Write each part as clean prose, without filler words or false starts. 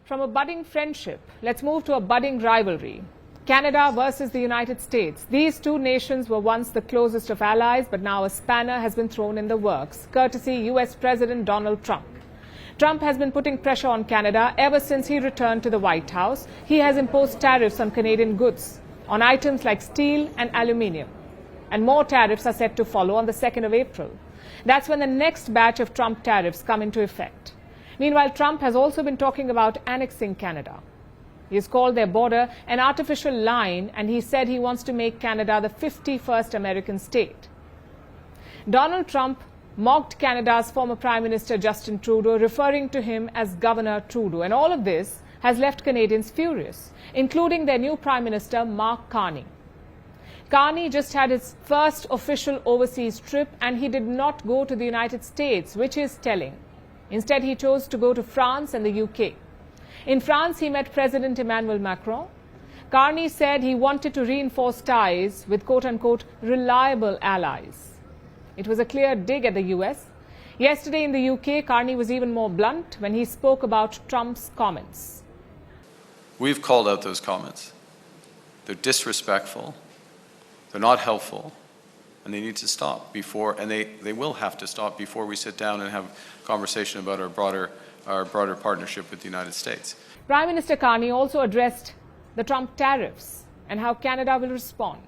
From a budding friendship, let's move to a budding rivalry. Canada versus the United States. These two nations were once the closest of allies, but now a spanner has been thrown in the works, courtesy US President Donald Trump. Trump has been putting pressure on Canada ever since he returned to the White House. He has imposed tariffs on Canadian goods, on items like steel and aluminium. And more tariffs are set to follow on the 2nd of April. That's when the next batch of Trump tariffs come into effect. Meanwhile, Trump has also been talking about annexing Canada. He has called their border an artificial line, and he said he wants to make Canada the 51st American state. Donald Trump mocked Canada's former Prime Minister Justin Trudeau, referring to him as Governor Trudeau. And all of this has left Canadians furious, including their new Prime Minister, Mark Carney. Carney just had his first official overseas trip, and he did not go to the United States, which is telling. Instead, he chose to go to France and the UK. In France, he met President Emmanuel Macron. Carney said he wanted to reinforce ties with quote-unquote reliable allies. It was a clear dig at the US. Yesterday in the UK, Carney was even more blunt when he spoke about Trump's comments. We've called out those comments. They're disrespectful. They're not helpful. And they need to stop before, and they will have to stop before we sit down and have a conversation about our broader partnership with the United States. Prime Minister Carney also addressed the Trump tariffs and how Canada will respond.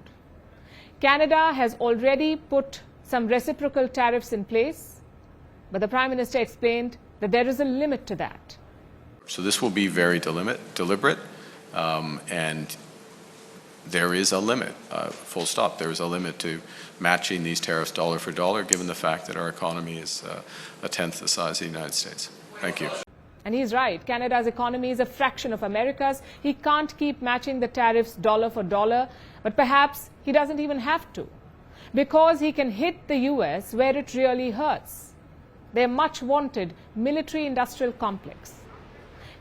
Canada has already put some reciprocal tariffs in place, but the Prime Minister explained that there is a limit to that. So this will be very deliberate, and there is a limit, full stop. There is a limit to matching these tariffs dollar for dollar, given the fact that our economy is a tenth the size of the United States. Thank you. And he's right. Canada's economy is a fraction of America's. He can't keep matching the tariffs dollar for dollar, but perhaps he doesn't even have to, because he can hit the US where it really hurts, their much-wanted military-industrial complex.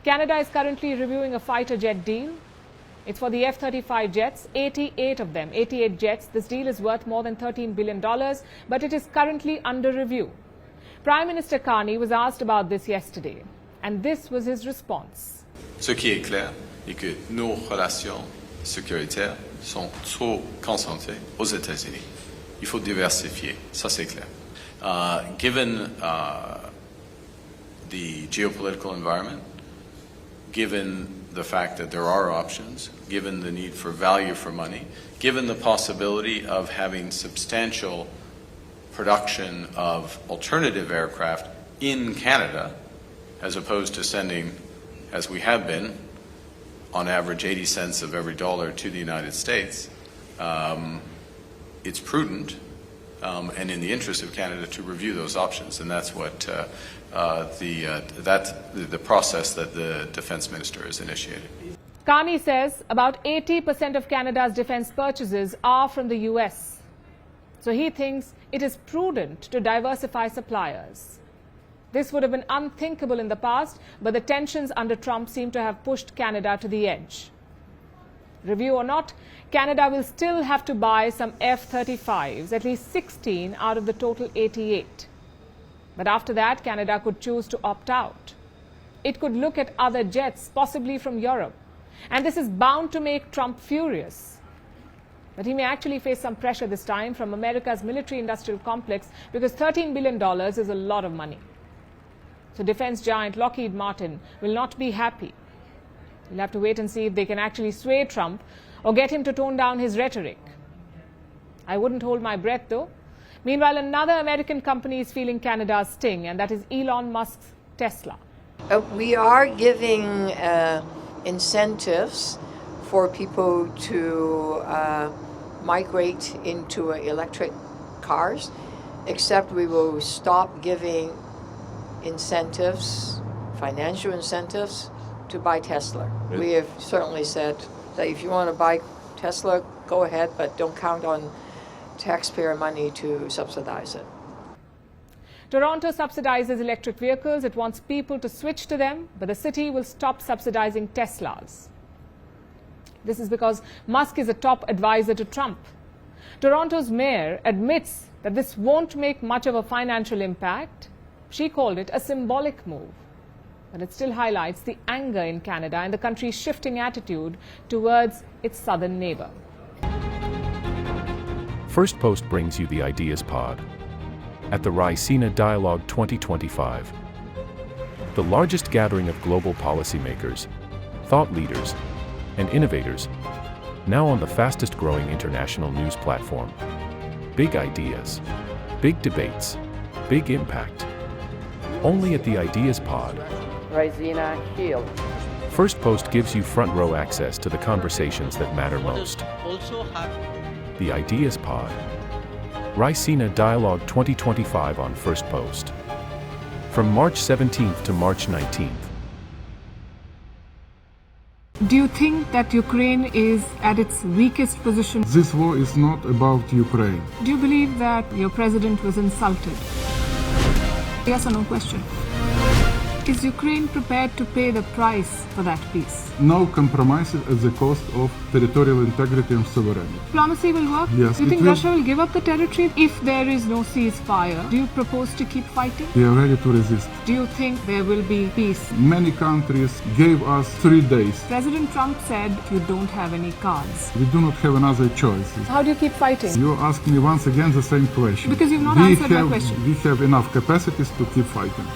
Canada is currently reviewing a fighter jet deal. It's for the F-35 jets, 88 of them, 88 jets. This deal is worth more than $13 billion, but it is currently under review. Prime Minister Carney was asked about this yesterday, and this was his response. Ce qui est clair est que nos relations sécuritaires sont trop concentrées aux États-Unis. Il faut diversifier, ça c'est clair. Given the geopolitical environment, given the fact that there are options, given the need for value for money, given the possibility of having substantial production of alternative aircraft in Canada, as opposed to sending, as we have been, on average 80 cents of every dollar to the United States, it's prudent and in the interest of Canada to review those options, and that's what the process that the Defence Minister has initiated. Carney says about 80% of Canada's defence purchases are from the US. So he thinks it is prudent to diversify suppliers. This would have been unthinkable in the past, but the tensions under Trump seem to have pushed Canada to the edge. Review or not, Canada will still have to buy some F-35s, at least 16 out of the total 88. But after that, Canada could choose to opt out. It could look at other jets, possibly from Europe. And this is bound to make Trump furious. But he may actually face some pressure this time from America's military-industrial complex, because $13 billion is a lot of money. So defense giant Lockheed Martin will not be happy. We'll have to wait and see if they can actually sway Trump or get him to tone down his rhetoric. I wouldn't hold my breath, though. Meanwhile, another American company is feeling Canada's sting, and that is Elon Musk's Tesla. We are giving incentives for people to migrate into electric cars, except we will stop giving incentives, financial incentives, to buy Tesla. We have certainly said that if you want to buy Tesla, go ahead, but don't count on taxpayer money to subsidize it. Toronto subsidizes electric vehicles. It wants people to switch to them, but the city will stop subsidizing Teslas. This is because Musk is a top advisor to Trump. Toronto's mayor admits that this won't make much of a financial impact. She called it a symbolic move. But it still highlights the anger in Canada and the country's shifting attitude towards its southern neighbor. Firstpost brings you the Ideas Pod at the Raisina Dialogue 2025, the largest gathering of global policymakers, thought leaders, and innovators, now on the fastest-growing international news platform. Big ideas, big debates, big impact. Only at the Ideas Pod. Raisina Hill. Firstpost gives you front-row access to the conversations that matter most. The Ideas Pod. Raisina Dialogue 2025 on Firstpost. From March 17th to March 19th. Do you think that Ukraine is at its weakest position? This war is not about Ukraine. Do you believe that your president was insulted? Yes or no question. Is Ukraine prepared to pay the price for that peace? No compromises at the cost of territorial integrity and sovereignty. Diplomacy will work? Yes, Do you it think will. Russia will give up the territory if there is no ceasefire? Do you propose to keep fighting? We are ready to resist. Do you think there will be peace? Many countries gave us 3 days. President Trump said you don't have any cards. We do not have another choice. How do you keep fighting? You ask me once again the same question. Because you've not We answered my have- question. We have enough capacities to keep fighting.